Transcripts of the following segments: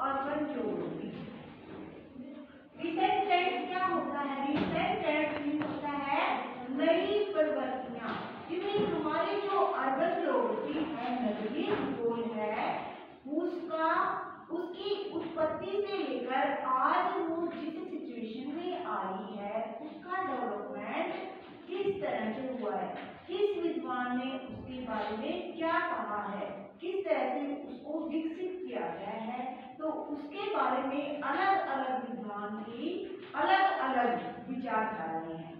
Urban geography. Recent trends क्या होता है? रिसेंट ट्रेंड्स होता है नई प्रवृत्तियां। क्योंकि हमारे जो अर्बन ज्योग्राफी है, नगरीय भूगोल है, उसकी उत्पत्ति से लेकर आज वो जिस सिचुएशन में आई है उसका डेवलपमेंट किस तरह से हुआ है, किस विद्वान ने उसके बारे में क्या कहा है, किस तरह से उसको विकसित किया गया है, तो उसके बारे में अलग अलग विद्वान की अलग अलग विचारधाराएं हैं।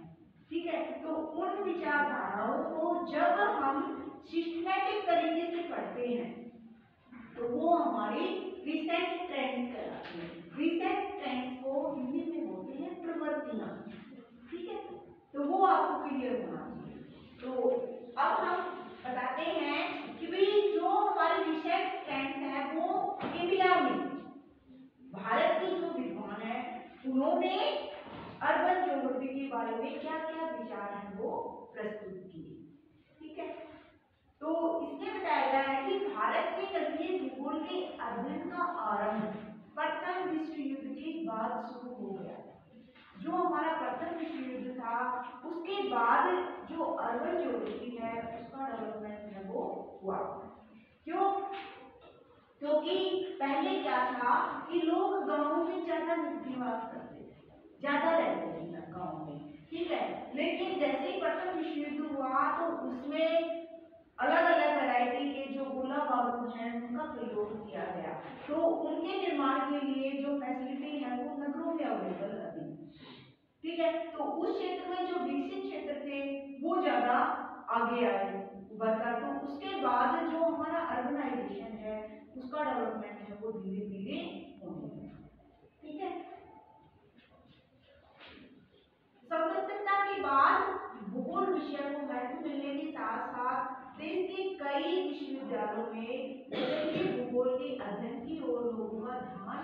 ठीक है, तो उन विचारधाराओं को जब हम सिस्टमैटिक तरीके से पढ़ते हैं तो वो हमारी रिसेंट ट्रेंड्स कहलाती है। रिसेंट ट्रेंड्स को हिंदी में बोलते हैं प्रवृत्तियां। ठीक है, तो वो आपको क्लियर होना चाहिए। तो अब हम बताते हैं कि भाई जो हमारे रिसेंट ट्रेंड्स है वो इंडिया में भारत के जो विद्वान है उन्होंने अर्बन ज्योग्राफी के बारे में क्या क्या विचार हैं वो प्रस्तुत किए। ठीक है, तो इसमें बताया गया है कि भारत के नगरीय भूगोल के अध्ययन का आरंभ प्रथम विश्व युद्ध के बाद शुरू हो गया। जो हमारा प्रथम विश्व युद्ध था उसके बाद जो अर्बन ज्योग्राफी है उसका डेवलपमेंट है वो हुआ। क्यों? क्योंकि पहले क्या था कि लोग गांवों में ज्यादा निवास करते थे, ज्यादा रहते थे गांव में। ठीक है, लेकिन जैसे ही प्रथम विश्व युद्ध हुआ तो उसमें अलग अलग वैरायटी के जो गोला बारूद हैं उनका प्रयोग किया गया, तो उनके निर्माण के लिए जो फैसिलिटी है वो नगरों में अवेलेबल थी। ठीक है, तो उस क्षेत्र में जो विकसित क्षेत्र थे वो ज्यादा आगे आए बढ़कर, तो उसके बाद जो हमारा अर्बनाइजेशन है उसका डेवलपमेंट है वो धीरे धीरे होने लगा। ठीक है, स्वतंत्रता के बाद भूगोल विषय को महत्व मिलने के साथ साथ देश के कई विश्वविद्यालयों में नगरीय भूगोल के अध्ययन की ओर लोगों का ध्यान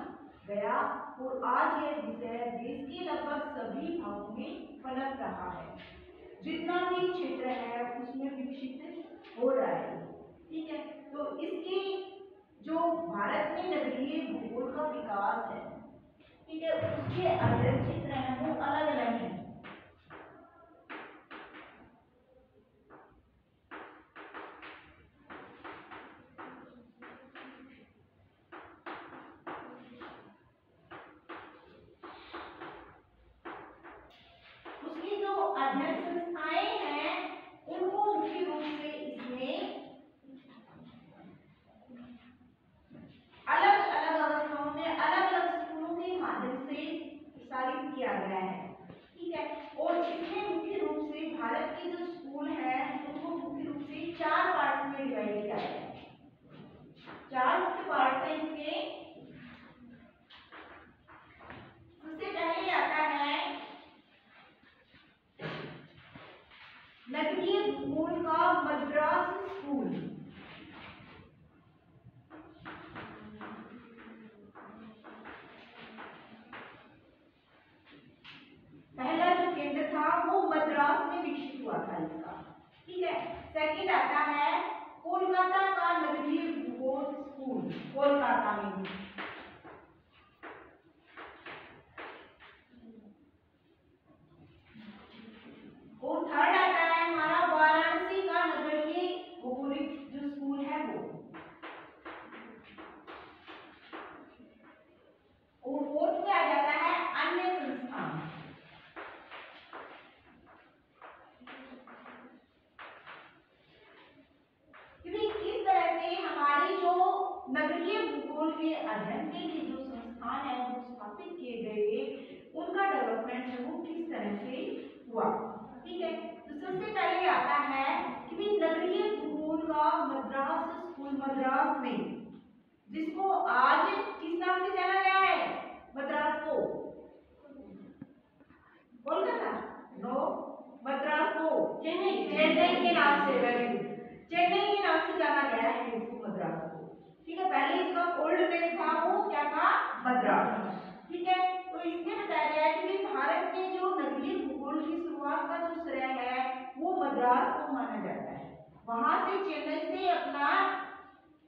गया और आज यह विषय देश के लगभग सभी भागों में पनप रहा है। जितना भी क्षेत्र है उसमें विकसित हो रहा है। ठीक है, तो इसकी जो भारत में नगरीय भूगोल का विकास है, ठीक है, उसके अध्ययन क्षेत्र हैं वो अलग अलग हैं। उसकी जो अध्ययन संस्थाएं हैं उनको मुख्य रूप से इसमें अलग अलग अवस्थाओं में अलग अलग स्कूलों के माध्यम से प्रसारित किया गया है। ठीक है, और इसमें मुख्य रूप से भारत के जो स्कूल हैं उनको मुख्य रूप से 4 पार्ट में डिवाइड किया गया है। 4 मुख्य पार्ट हैं इसके। सबसे पहले आता है नगरीय भूगोल का मद्रास स्कूल। पहला जो केंद्र था वो मद्रास में विकसित हुआ था इसका। ठीक है, सेकंड आता है कोलकाता का नगरीय भूगोल स्कूल, कोलकाता में। और थर्ड आता है हमारा वाराणसी का नगरीय भूगोलिक जो स्कूल है वो। और फोर्थ में आ जाता है अन्य संस्थान। किस तरह से हमारी जो नगरीय भूगोल के अध्ययन के लिए जो संस्थान है वो स्थापित किए गए, उनका डेवलपमेंट है वो किस तरह से हुआ। ठीक है, तो सबसे पहले आता है कि नगरीय भूगोल का मद्रास स्कूल मद्रास में, जिसको आज किस नाम से जाना गया है? मद्रास को कोलकाता नो, मद्रास को चेन्नई के नाम से, चेन्नई के नाम से जाना गया है इसको, मद्रास को। ठीक है, पहले इसका ओल्ड नेम था वो क्या था? मद्रास। ठीक है, तो इसमें बताया गया है कि भारत में जो नगरीय भूगोल की शुरुआत का जो श्रेय है वो मद्रास को माना जाता है। वहां से चेन्नई से अपना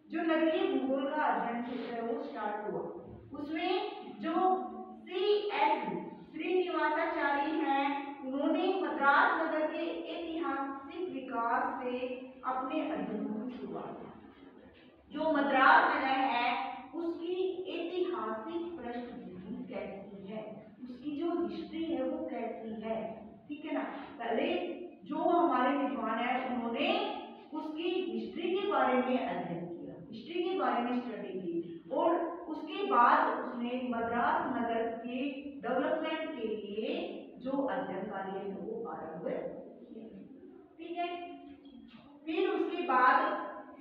जो नगरीय भूगोल का अध्ययन क्षेत्र है वो स्टार्ट हुआ, उसमें जो CS श्रीनिवासाचारी हैं, उन्होंने मद्रास नगर के ऐतिहासिक विकास से अपने अध्ययनों की शुरुआत की। जो मद्रास नगर है उसकी ऐतिहासिक पृष्ठभूमि कैसी है, उसकी जो हिस्ट्री है वो कैसी है, ठीक है ना। पहले जो हमारे विद्वान है उन्होंने उसकी हिस्ट्री के बारे में अध्ययन किया, हिस्ट्री के बारे में स्टडी की, और उसके बाद उसने मद्रास नगर के डेवलपमेंट के लिए जो अध्ययन कार्य है वो आरंभ किया, ठीक है। फिर उसके बाद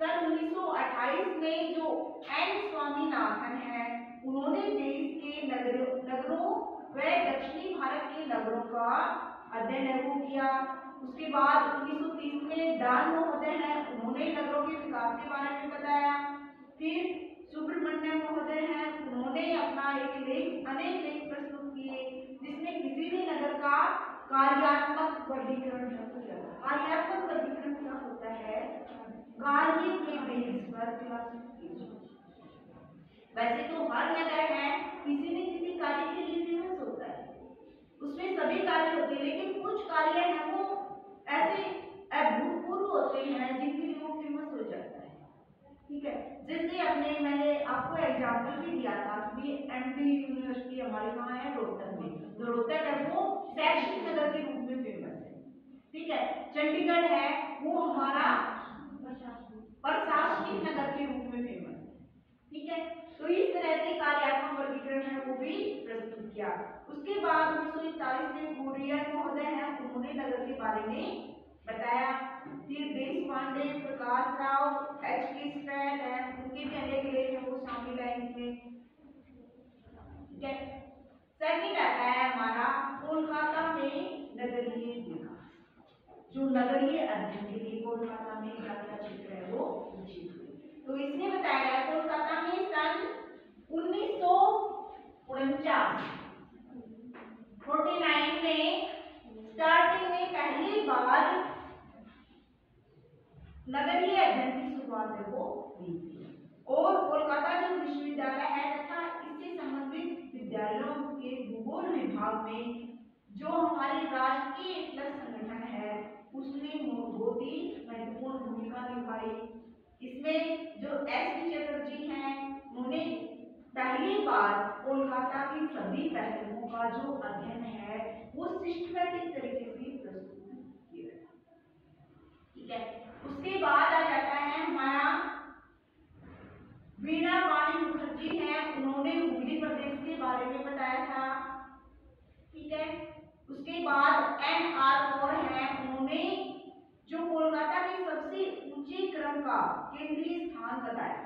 सन 1928 में जो एन स्वामीनाथन है, उन्होंने देश के नगरों व दक्षिणी भारत के नगरों का अध्ययन है वो किया। उसके बाद 1930 में डान महोदय हैं, उन्होंने नगरों के विकास के बारे में बताया। फिर सुब्रमण्यम महोदय हैं, उन्होंने अपना अनेक लेख प्रस्तुत किए, जिसमें किसी भी नगर का कार्यात्मक वर्गीकरण किया। कार्यात्मक वर्गीकरण क्या होता है? कार्य के बेस पर क्लासिफिकेशन। वैसे तो हर नगर है किसी न किसी कार्य के लिए फेमस होता है, उसमें सभी कार्य होते हैं, लेकिन कुछ कार्य हैं वो ऐसे अभूतपूर्व होते हैं जिनके लिए वो फेमस हो जाता है, ठीक है। जैसे मैंने आपको एग्जाम्पल भी दिया था कि एमपी यूनिवर्सिटी हमारे कहाँ है, रोहतक में। जो रोहतक है वो शैक्षणिक नगर के रूप में फेमस है, ठीक है। चंडीगढ़ है वो हमारा प्रशासनिक नगर के रूप में फेमस है, ठीक है। तो इस तरह से कार्यात्मक वर्गीकरण है वो भी प्रस्तुत किया। उसके बाद 1941 में कुरियन महोदय हैं, उन्होंने नगर के बारे में बताया। फिर देश पांडे, प्रकाश राव, H.K. स्ट्रैट है, उनके भी अनेक लेख हैं वो शामिल है इसमें, ठीक है। सेकंड आता है हमारा कोलकाता में नगरीय विकास। जो नगरीय अध्ययन के लिए कोलकाता में क्या क्या क्षेत्र है वो विकसित हुए, तो इसमें बताया गया कोलकाता में सन 1949 में स्टार्टिंग में पहली बार नगरीय अध्ययन की शुरुआत है वो हुई थी, और कोलकाता जो विश्वविद्यालय है तथा इससे संबंधित विद्यालयों के भूगोल विभाग में जो हमारी राष्ट्रीय एटलस संगठन है उसने बहुत ही महत्वपूर्ण भूमिका निभाई। इसमें जो S.V. चटर्जी हैं, उन्होंने पहली बार कोलकाता की सभी पहलुओं का जो अध्ययन है वो सिस्टमैटिक तरीके से प्रस्तुत किया, ठीक है। उसके बाद आ जाता है हमारा वीणा पानी मुखर्जी है, उन्होंने हुगली प्रदेश के बारे में बताया था, ठीक है। उसके बाद N.R. कौर है, उन्होंने जो कोलकाता के सबसे ऊंचे क्रम का केंद्रीय स्थान बताया,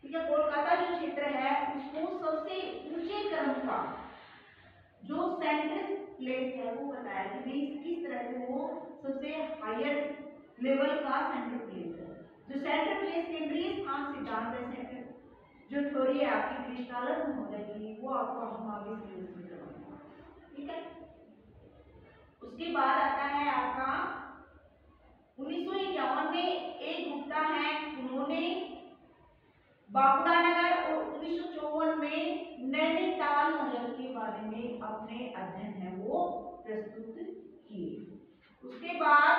ठीक है। कोलकाता जो क्षेत्र है उसको सबसे ऊंचे क्रम का जो सेंट्रल प्लेस है वो बताया कि किस तरह से वो सबसे हायर लेवल का सेंट्रल प्लेस है। जो सेंट्रल प्लेस केंद्रीय स्थान सिद्धांत है, सेंट्रल जो थ्योरी है आपकी क्रिस्टालर महोदय की, वो आपको हम आगे से करवाएंगे, ठीक है। उसके बाद आता है आपका 1951 में एक गुप्ता है, उन्होंने बांकुड़ा नगर, और 1954 में नैनीताल नगर के बारे में अपने अध्ययन है वो प्रस्तुत किए। उसके बाद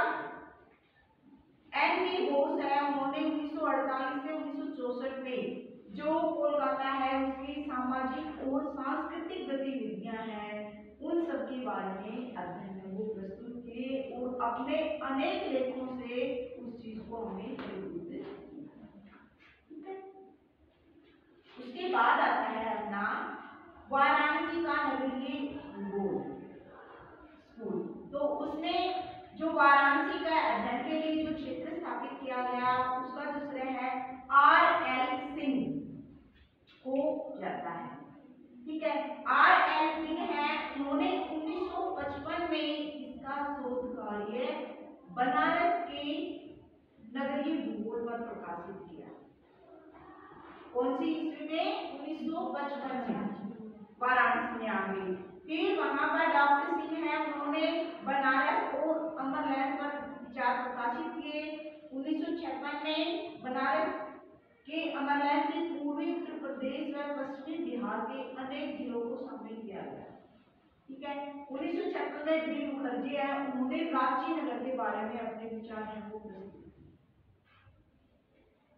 N.V. बोस है, उन्होंने 1948 से 1964 में जो कोलकाता है उसकी सामाजिक और सांस्कृतिक गतिविधियां हैं उन सब के बारे में अध्ययन है वो प्रस्तुत किए, और अपने अनेक लेखों से उस चीज को हमें प्रस्तुत किया। उसके बाद आता है अपना वाराणसी का नगरीय भूगोल स्कूल। तो उसमें जो वाराणसी का अध्ययन के लिए जो क्षेत्र स्थापित किया गया उसका दूसरा है R.L. सिंह हो जाता है, ठीक है। R.L. सिंह है, उन्होंने 1955 में इसका शोध कार्य बनारस के नगरीय भूगोल पर प्रकाशित किया। कौन सी ईस्वी में? 1955 में वाराणसी में आ गई। फिर वहां पर डॉक्टर सिंह है, उन्होंने बनारस और अमरलैंड पर विचार प्रकाशित किए। 1956 में बनारस के अमरलैंड के पूर्वी उत्तर प्रदेश व ठीक है। 1956 में बी मुखर्जी है, उन्होंने रांची नगर के बारे में अपने विचार हैं वो प्रस्तुत।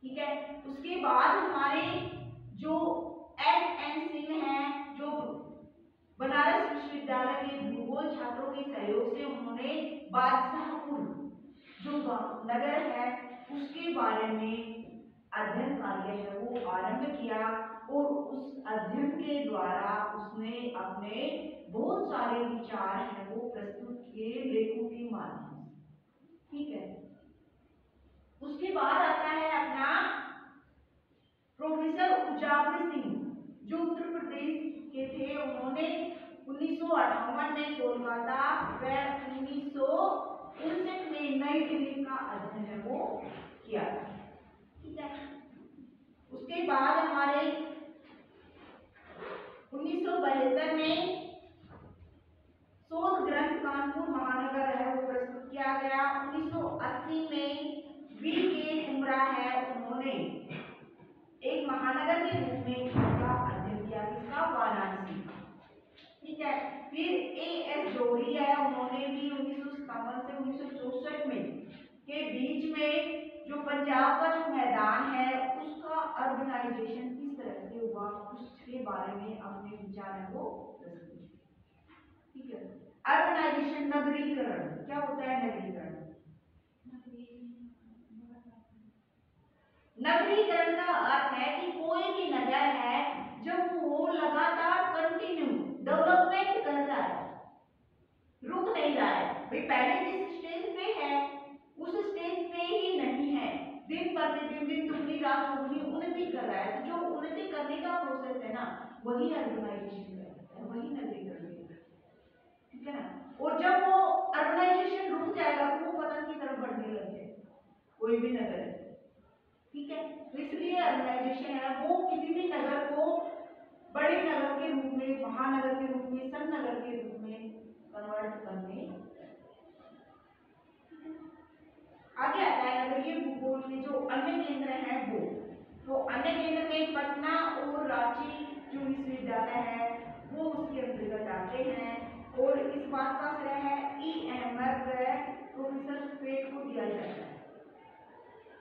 ठीक है। उसके बाद हमारे जो एस.एन. सिंह हैं, जो बनारस विश्वविद्यालय के भूगोल छात्रों के सहयोग से उन्होंने बादशाहपुर जो नगर है उसके बारे में अध्ययन कार्य है वो आरंभ किया और उस अध्ययन के द्वारा उसने अपने बहुत सारे विचार हैं वो प्रस्तुत किए लेखों के माध्यम से। ठीक है। उसके बाद आता है अपना प्रोफेसर उजागर सिंह जो उत्तर प्रदेश के थे। उन्होंने 1958 में कोलकाता व 1959 में नई दिल्ली का अध्ययन है वो किया। ठीक है। उसके बाद हमारे 1972 में शोध ग्रंथ कानपुर महानगर है वो प्रस्तुत किया गया। 1980 में वी के कुमरा है, उन्होंने एक महानगर के रूप में इसका अध्ययन किया, किसका, वाराणसी। ठीक है। फिर ए एस जोड़ी है, उन्होंने भी 1957 से 1964 में के बीच में जो पंजाब का जो मैदान है उसका अर्बनाइजेशन किस तरह से हुआ उसके बारे में अपने विचार है वो प्रस्तुत। ठीक है। अर्बनाइजेशन, नगरीकरण, क्या होता है नगरीकरण? नगरीकरण का अर्थ है कि कोई भी नगर है जब वो लगातार कंटिन्यू डेवलपमेंट कर रहा है, रुक नहीं रहा है। भाई पहले जिस स्टेज पे है उस स्टेज पे ही नहीं है, दिन प्रतिदिन, दिन दुगनी रात चौगुनी उन्नति कर रहा है। तो जो उन्नति करने का प्रोसेस है ना वही अर्बनाइजेशन है, वही नगरीकरण है। ठीक है ना। और जब वो अर्बनाइजेशन रुक जाएगा तो वो पतन की तरफ बढ़ने लग जाए कोई भी नगर है। ठीक है। तो इसलिए अर्बनाइजेशन है वो किसी भी नगर को बड़े नगर के रूप में, महानगर के रूप में, सन नगर के रूप में कन्वर्ट करने। आगे आता है नगरीय भूगोल के जो अन्य केंद्र हैं वो, तो अन्य केंद्र में पटना और रांची जो विश्वविद्यालय है वो उसके अंतर्गत आते हैं और इस बात का श्रेय है ई अहमद व प्रोफेसर स्पेट को दिया जाता है।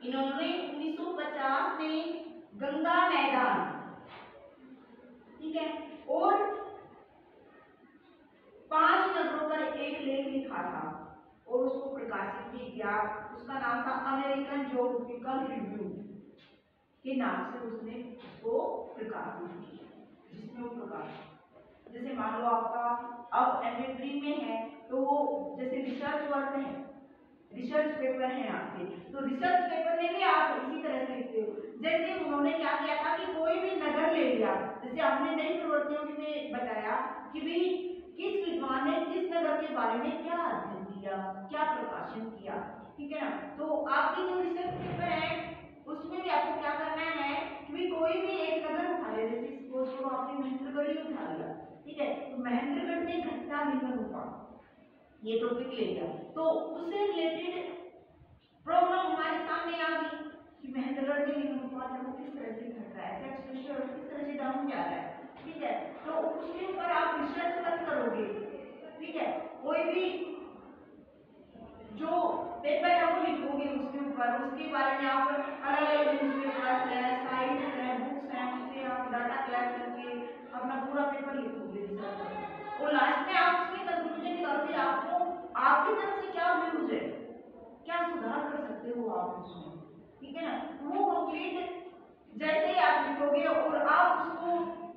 इन्होंने 1950 में गंगा मैदान, ठीक है, और 5 नगरों पर एक लेख लिखा था और उसको प्रकाशित भी किया। उसका नाम था अमेरिकन ज्योग्राफिकल रिव्यू के नाम से उसने उसको प्रकाशित किया, जिसमें वो प्रकाशित, जैसे मान लो आपका अब एमए में है तो वो जैसे रिसर्च वर्क है, रिसर्च पेपर है आपके, तो रिसर्च पेपर में भी आप इसी तरह से लिखते हो। जैसे उन्होंने क्या किया था कि कोई भी नगर ले लिया, जैसे आपने नई प्रवृत्तियों में बताया कि भाई किस विद्वान ने किस नगर के बारे में क्या अध्ययन किया, क्या प्रकाशन किया। ठीक है ना। तो आपकी जो रिसर्च पेपर है उसमें भी आपको क्या करना है कि कोई भी एक नगर उठा ले, जैसे सपोज करो आपने महेंद्रगढ़ ही उठा लिया। ठीक है। तो महेंद्रगढ़ में घटता लिंगन रूपा ये टॉपिक ले लिया तो उससे रिलेटेड प्रॉब्लम हमारे सामने आ गई कि महेंद्रगढ़ में लिंगन रूपा है वो किस तरह से घट रहा है, सेक्स रेशियो किस तरह से डाउन जा रहा है। ठीक है। तो उसके ऊपर आप रिसर्च वर्क करोगे। ठीक है। कोई भी जो पेपर है वो लिखोगे उसके ऊपर, उसके बारे में आप अलग अलग न्यूज़पेपर्स है, साइट्स है, बुक्स हैं, उनसे आप डाटा कलेक्ट करके अपना पूरा पेपर लिखोगे रिसर्च और लास्ट में आप उसमें कंक्लूजन निकालोगे आपको आपकी तरफ से क्या व्यूज है, क्या सुधार कर सकते हो आप उसमें। ठीक है ना। वो कंप्लीट जैसे ही आप लिखोगे और आप उसको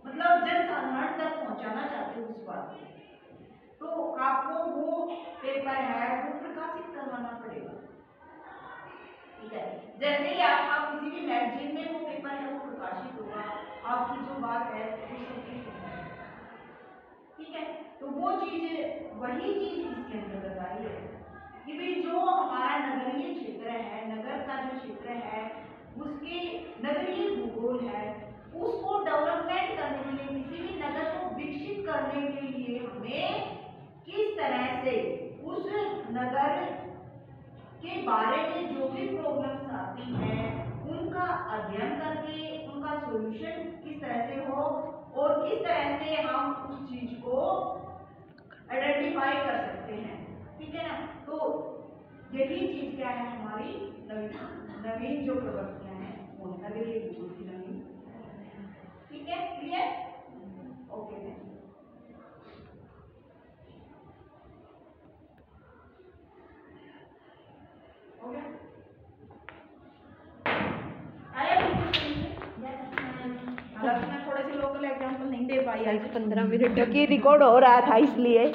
मतलब जन साधारण तक पहुंचाना चाहते हो उस बात को, तो आपको वो पेपर है वो प्रकाशित करवाना पड़ेगा। ठीक है। जैसे ही आपका किसी भी मैगजीन में वो पेपर है वो प्रकाशित होगा, आपकी जो बात है वो सबकी सुनेगी। ठीक है। तो वो चीज वही चीज इसके अंतर्गत आई है कि भाई जो हमारा नगरीय क्षेत्र है, नगर का जो क्षेत्र है उसके नगरीय भूगोल है उसको डेवलपमेंट करने के लिए, किसी भी नगर को विकसित करने के लिए हमें किस तरह से उस नगर के बारे में जो भी प्रॉब्लम्स आती हैं उनका अध्ययन करके उनका सॉल्यूशन किस तरह से हो और किस तरह से हम उस चीज को आइडेंटिफाई कर सकते हैं, ठीक है ना। तो यही चीज क्या है हमारी नवीन जो प्रवृत्तियां हैं वो नवीन, ठीक है, क्लियर, ओके। हालांकि मैं थोड़े से लोकल एग्जाम्पल नहीं दे पाई आज 15 मिनट क्योंकि रिकॉर्ड हो रहा था इसलिए